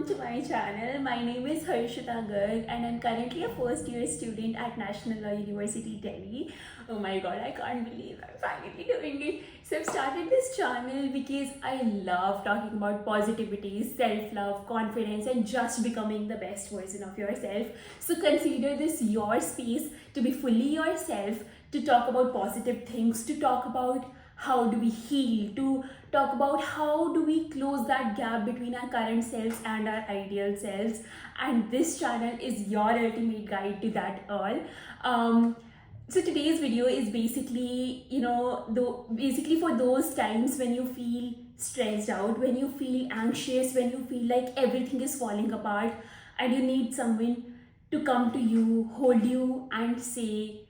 to my channel. My name is Harshita Garg and I'm currently a first year student at National Law University, Delhi. Oh my god, I can't believe I'm finally doing it. So I've started this channel because I love talking about positivity, self-love, confidence and just becoming the best version of yourself. So consider this your space to be fully yourself, to talk about positive things, to talk about how do we heal, to talk about how do we close that gap between our current selves and our ideal selves. And this channel is your ultimate guide to that all. So today's video is basically, basically for those times when you feel stressed out, when you feel anxious, when you feel like everything is falling apart and you need someone to come to you, hold you and say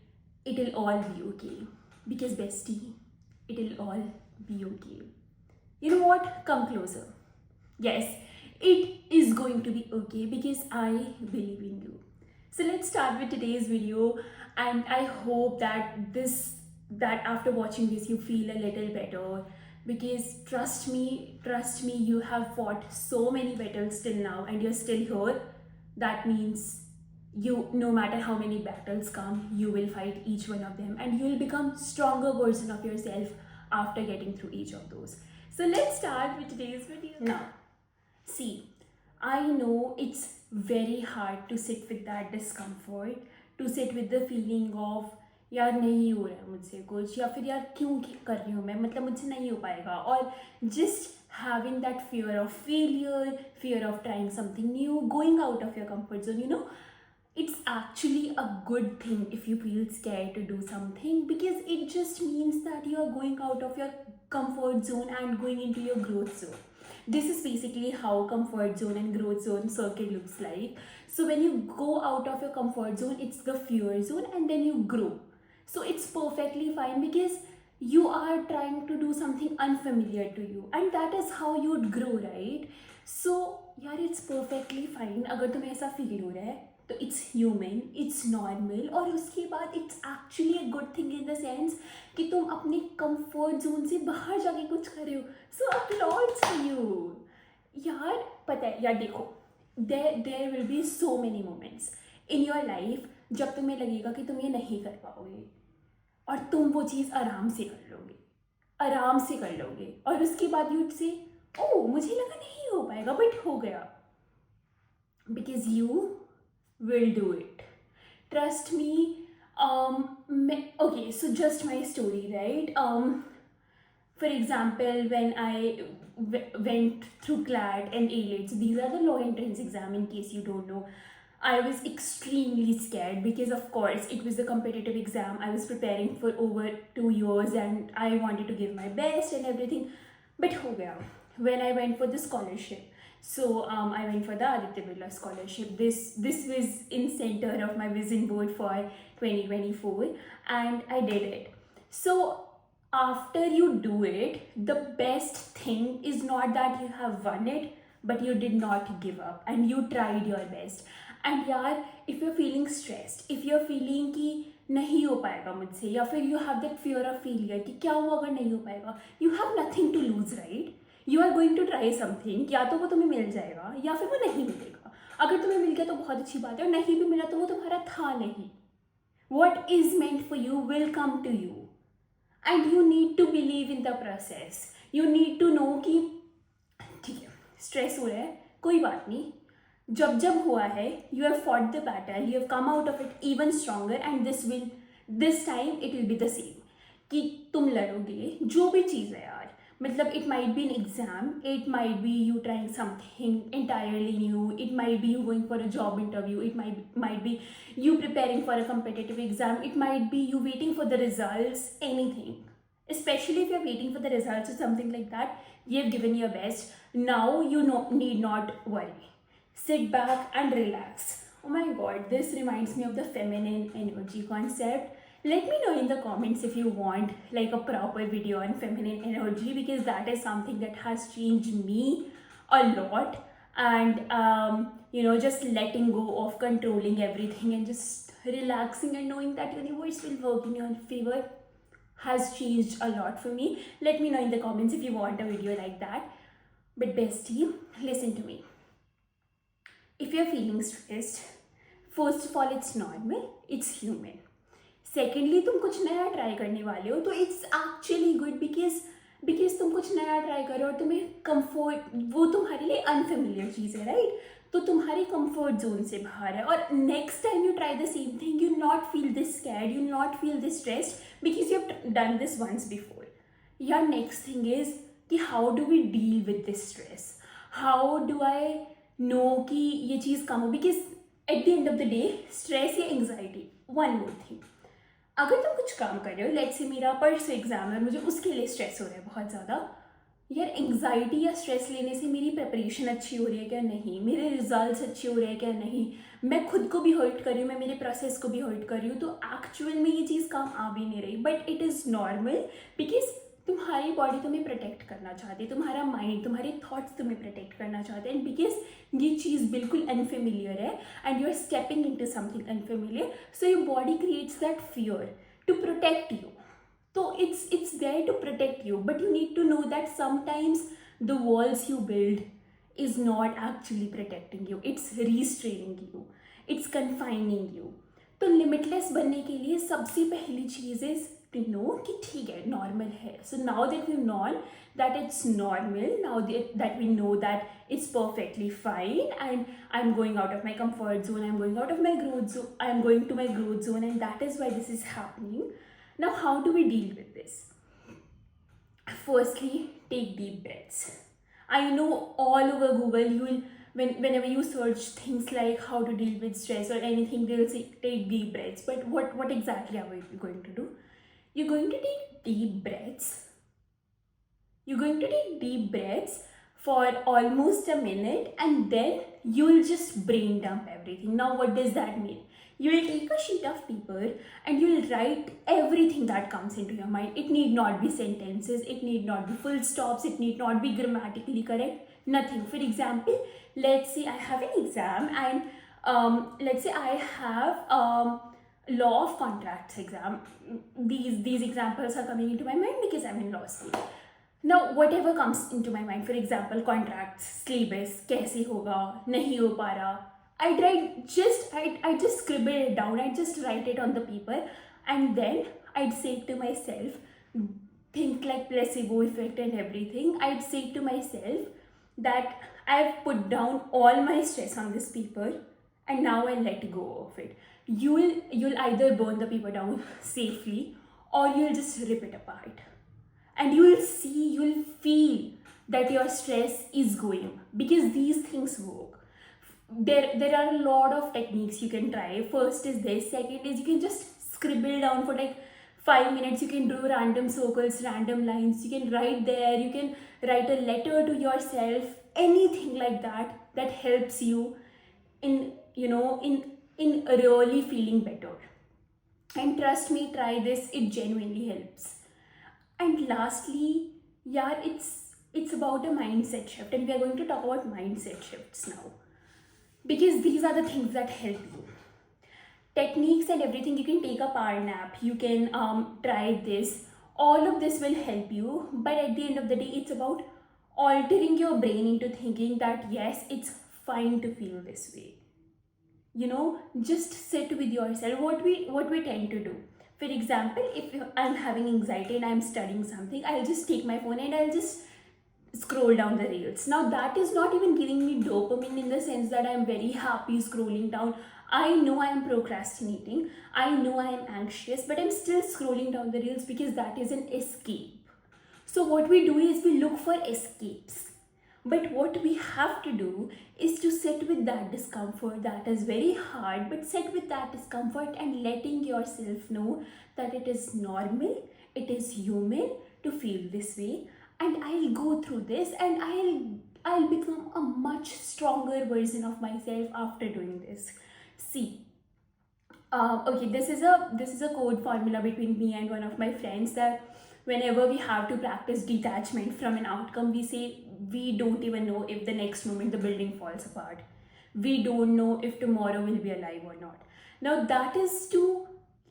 it'll all be okay. Because bestie, it'll all be okay. You know what? Come closer. Yes, it is going to be okay because I believe in you. So let's start with today's video, and I hope that after watching this you feel a little better, because trust me, you have fought so many battles till now and you're still here. That means you, no matter how many battles come, you will fight each one of them and you will become stronger version of yourself after getting through each of those. So let's start with today's video. Now, see, I know it's very hard to sit with that discomfort, to sit with the feeling of यार नहीं हो रहा है मुझसे कुछ, या फिर यार क्यों कर रही हूँ मैं, मतलब मुझसे नहीं हो पाएगा, और just having that fear of failure, fear of trying something new, going out of your comfort zone. You know, it's actually a good thing if you feel scared to do something, because it just means that you are going out of your comfort zone and going into your growth zone. This is basically how comfort zone and growth zone circle looks like. So when you go out of your comfort zone, it's the fear zone, and then you grow. So it's perfectly fine because you are trying to do something unfamiliar to you, and that is how you would grow, right? So यार it's perfectly fine अगर तुम्हें ऐसा feel हो रहा है, तो it's human, it's normal, और उसके बाद it's actually a good thing in the sense कि तुम अपने comfort zone से बाहर जाके कुछ कर रहे हो. So applauds for you. यार पता है यार, देखो, there will be so many moments in your life जब तुम्हें लगेगा कि तुम ये नहीं कर पाओगे, और तुम वो चीज़ आराम से कर लोगे, और उसके बाद you'd say, ओह मुझे लगा नहीं हो पाएगा, बट हो गया. Because you will do it. Trust me. Okay, so just my story, right? For example, when I went through CLAT and ALET, so these are the law entrance exam in case you don't know, I was extremely scared because of course it was a competitive exam. I was preparing for over 2 years and I wanted to give my best and everything, but ho gaya. When I went for the scholarship, so I went for the Aditya Birla scholarship. This was in center of my vision board for 2024, and I did it. So after you do it, the best thing is not that you have won it, but you did not give up and you tried your best. And yaar, if you're feeling stressed, if you're feeling कि नहीं हो पाएगा मुझसे, या फिर you have that fear of failure कि क्या हुआ अगर नहीं हो पाएगा, you have nothing to lose, right? You are going to try something, या तो वो तुम्हें मिल जाएगा या फिर वो नहीं मिलेगा. अगर तुम्हें मिल गया तो बहुत अच्छी बात है, और नहीं भी मिला तो वो तुम्हारा था नहीं. What is meant for you will come to you, and you need to believe in the process. You need to know कि ठीक है, स्ट्रेस हो रहा है, कोई बात नहीं, जब हुआ है, you have fought the battle, you have come out of it even stronger, and this time it will be the same. कि तुम लड़ोगे जो भी चीज़ है यार, मतलब it might be an exam, it might be you trying something entirely new, it might be you going for a job interview, it might be you preparing for a competitive exam, it might be you waiting for the results, anything. Especially if you're waiting for the results or something like that, you have given your best. Now you need not worry. Sit back and relax. Oh my god, this reminds me of the feminine energy concept. Let me know in the comments if you want like a proper video on feminine energy, because that is something that has changed me a lot. And just letting go of controlling everything and just relaxing and knowing that universe will work in your favor has changed a lot for me. Let me know in the comments if you want a video like that. But bestie, listen to me. If you're feeling stressed, first of all it's normal, it's human. Secondly, तुम कुछ नया try करने वाले हो तो it's actually good, because तुम कुछ नया ट्राई करो और तुम्हें कंफर्ट, वो तुम्हारे लिए अनफेमिलियर चीज़ है, राइट? तो तुम्हारे कंफर्ट जोन से बाहर है, और next time you try the same thing you not feel this scared, you not feel this stressed because you have done this once before. यार नेक्स्ट थिंग इज कि how do we deal with this stress, how do I know कि ये चीज़ कम हो, because at the end of the day stress या anxiety, one more thing, अगर तुम कुछ काम कर रहे हो, लेट्स से मेरा परसों एग्जाम है, मुझे उसके लिए स्ट्रेस हो रहा है बहुत ज़्यादा, यार एंग्जाइटी या स्ट्रेस लेने से मेरी प्रिपरेशन अच्छी हो रही है क्या नहीं, मेरे रिजल्ट्स अच्छे हो रहे हैं क्या नहीं, मैं खुद को भी हर्ट कर रही हूँ, मैं मेरे प्रोसेस को भी हर्ट कर रही हूँ, तो एक्चुअल में ये चीज़ काम आ भी नहीं रही. But it is normal because तुम्हारी बॉडी तुम्हें प्रोटेक्ट करना चाहती है, तुम्हारा माइंड, तुम्हारे थॉट्स तुम्हें प्रोटेक्ट करना चाहते हैं, बिकॉज ये चीज़ बिल्कुल अनफेमिलियर है and you are stepping into something unfamiliar, so your body creates that fear to protect you. So it's there to protect you, but you need to know that sometimes the walls you build is not actually protecting you, it's restraining you, it's confining you. तो limitless बनने के लिए सबसे पहली चीज़ is to know कि ठीक है, normal है. So now that we know that it's normal, now that we know that it's perfectly fine and I'm going out of my comfort zone, I'm going out of my growth zone, I'm going to my growth zone, and that is why this is happening. Now how do we deal with this? Firstly, take deep breaths. I know all over Google you will, whenever you search things like how to deal with stress or anything, they will say take deep breaths. But what exactly are we going to do? You're going to take deep breaths. You're going to take deep breaths for almost a minute and then you'll just brain dump everything. Now what does that mean? You will take a sheet of paper and you will write everything that comes into your mind. It need not be sentences, it need not be full stops, it need not be grammatically correct, nothing. For example, let's say I have an exam and let's say I have law of contracts exam. These examples are coming into my mind because I'm in law school. Now whatever comes into my mind, for example contracts, syllabus, कैसे होगा, नहीं हो पा रहा, I just scribble it down, I just write it on the paper, and then I'd say to myself, think like placebo effect and everything, I'd say to myself that I've put down all my stress on this paper and now I let go of it. You'll either burn the paper down safely or you'll just rip it apart. And you'll feel that your stress is going, because these things work. There are a lot of techniques you can try. First is this. Second is you can just scribble down for like 5 minutes. You can do random circles, random lines. You can write there. You can write a letter to yourself. Anything like that helps you in really feeling better. And trust me, try this. It genuinely helps. And lastly, yeah, it's about a mindset shift, and we are going to talk about mindset shifts now, because these are the things that help you. Techniques and everything, you can take a power nap, you can try this, all of this will help you, but at the end of the day it's about altering your brain into thinking that yes, it's fine to feel this way. Just sit with yourself. What we tend to do, for example, if I'm having anxiety and I'm studying something, I'll just take my phone and I'll just scroll down the reels. Now that is not even giving me dopamine in the sense that I'm very happy scrolling down. I know I am procrastinating, I know I am anxious, but I'm still scrolling down the reels because that is an escape. So what we do is we look for escapes. But what we have to do is to sit with that discomfort. That is very hard, but sit with that discomfort and letting yourself know that it is normal, it is human to feel this way, and I'll go through this and I'll become a much stronger version of myself after doing this. See, okay, this is a code formula between me and one of my friends, that whenever we have to practice detachment from an outcome, we say we don't even know if the next moment the building falls apart. We don't know if tomorrow will be alive or not. Now that is to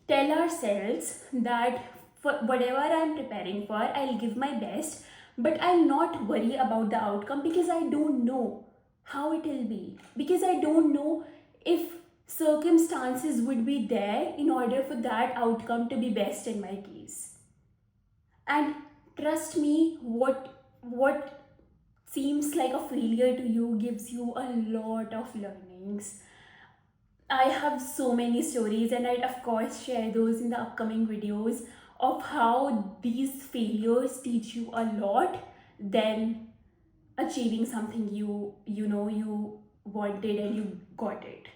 tell ourselves that for whatever I'm preparing for, I'll give my best, but I'll not worry about the outcome because I don't know how it will be, because I don't know if circumstances would be there in order for that outcome to be best in my case. And trust me, what seems like a failure to you gives you a lot of learnings. I have so many stories, and I'd of course share those in the upcoming videos of how these failures teach you a lot than achieving something you wanted and you got it.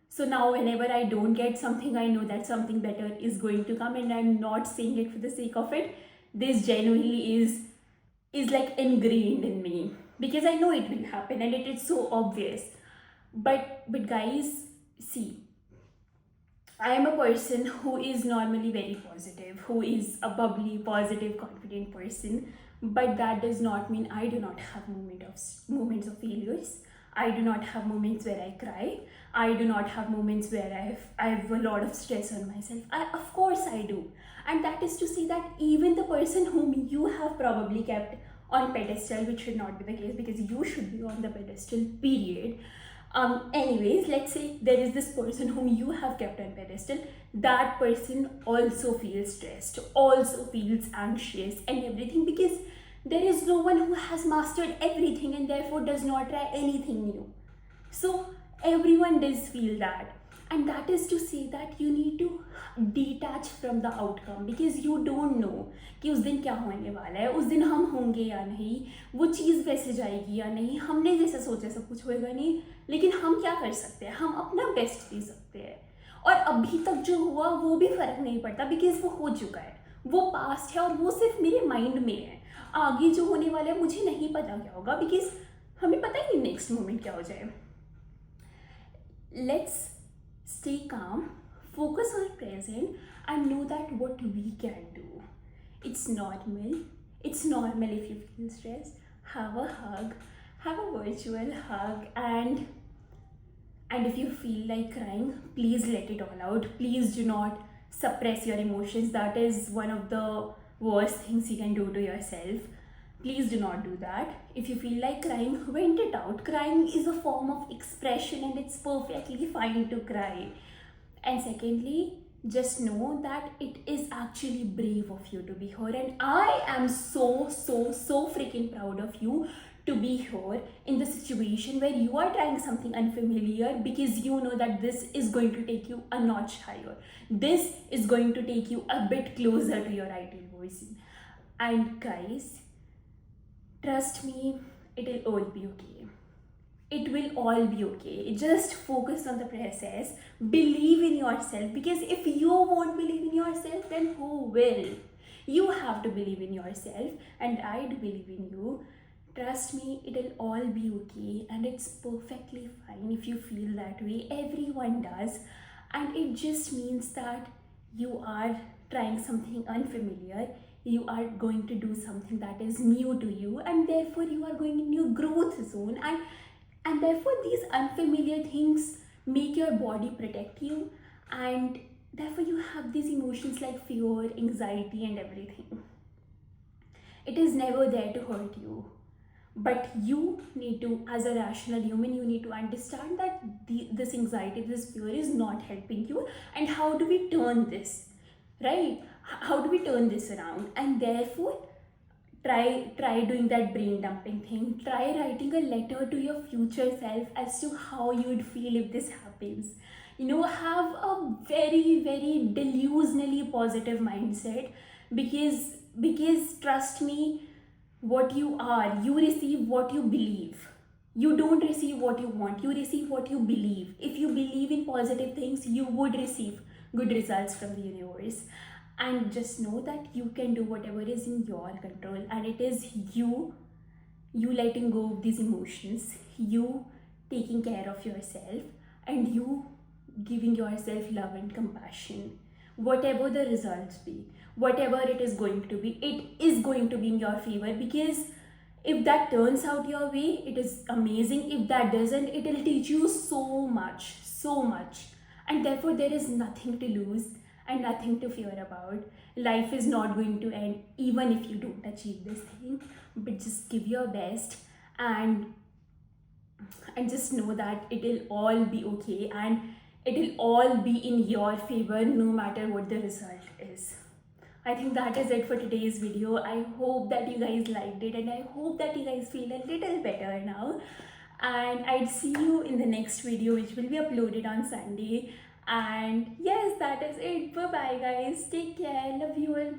So now whenever I don't get something, I know that something better is going to come, and I'm not saying it for the sake of it. This genuinely is like ingrained in me, because I know it will happen and it is so obvious. But guys, see, I am a person who is normally very positive, who is a bubbly, positive, confident person. But that does not mean I do not have moments of failures. I do not have moments where I cry. I do not have moments where I have a lot of stress on myself. Of course I do. And that is to say that even the person whom you have probably kept on pedestal, which should not be the case because you should be on the pedestal, period. Anyways, let's say there is this person whom you have kept on pedestal. That person also feels stressed, also feels anxious and everything, because there is no one who has mastered everything and therefore does not try anything new. So everyone does feel that. And that is to say that you need to detach from the outcome, because you don't know कि उस दिन क्या होने वाला है, उस दिन हम होंगे या नहीं, वो चीज़ वैसे जाएगी या नहीं, हमने जैसा सोचा सब कुछ होएगा नहीं, लेकिन हम क्या कर सकते हैं, हम अपना बेस्ट दे सकते हैं. और अभी तक जो हुआ वो भी फ़र्क नहीं पड़ता, बिकॉज वो हो चुका है, वो पास्ट है और वो सिर्फ मेरे माइंड में है. आगे जो होने वाला है मुझे नहीं पता क्या होगा, बिकॉज हमें पता ही नहीं नेक्स्ट मोमेंट क्या हो जाए. Let's stay calm, focus on present, and know that what we can do. It's normal. It's normal if you feel stressed. Have a hug, have a virtual hug, and if you feel like crying, please let it all out. Please do not suppress your emotions. That is one of the worst things you can do to yourself. Please do not do that. If you feel like crying, vent it out. Crying is a form of expression and it's perfectly fine to cry. And secondly, just know that it is actually brave of you to be here. And I am so freaking proud of you to be here in the situation where you are trying something unfamiliar, because you know that this is going to take you a notch higher. This is going to take you a bit closer to your ideal version. And guys, trust me, it will all be okay. It will all be okay. Just focus on the process. Believe in yourself, because if you won't believe in yourself, then who will? You have to believe in yourself, and I do believe in you. Trust me, it will all be okay, and it's perfectly fine if you feel that way. Everyone does, and it just means that you are trying something unfamiliar. You are going to do something that is new to you, and therefore you are going in your growth zone, and therefore these unfamiliar things make your body protect you, and therefore you have these emotions like fear, anxiety, and everything. It is never there to hurt you, but you need to, as a rational human, you need to understand that this anxiety, this fear is not helping you. And how do we turn this, right? How do we turn this around? And therefore try doing that brain dumping thing. Try writing a letter to your future self as to how you would feel if this happens. Have a very delusionally positive mindset, because trust me, what you are, you receive what you believe. You don't receive what you want, you receive what you believe. If you believe in positive things, you would receive good results from the universe. And just know that you can do whatever is in your control, and it is you letting go of these emotions, you taking care of yourself, and you giving yourself love and compassion. Whatever the results be, whatever it is going to be, it is going to be in your favor, because if that turns out your way, it is amazing. If that doesn't, it will teach you so much, and therefore there is nothing to lose and nothing to fear about. Life is not going to end even if you don't achieve this thing, but just give your best, and and just know that it'll all be okay, and it'll all be in your favor no matter what the result is. I think that is it for today's video. I hope that you guys liked it, and I hope that you guys feel a little better now. And I'd see you in the next video, which will be uploaded on Sunday. And yes, that is it. Bye bye, guys. Take care. Love you all.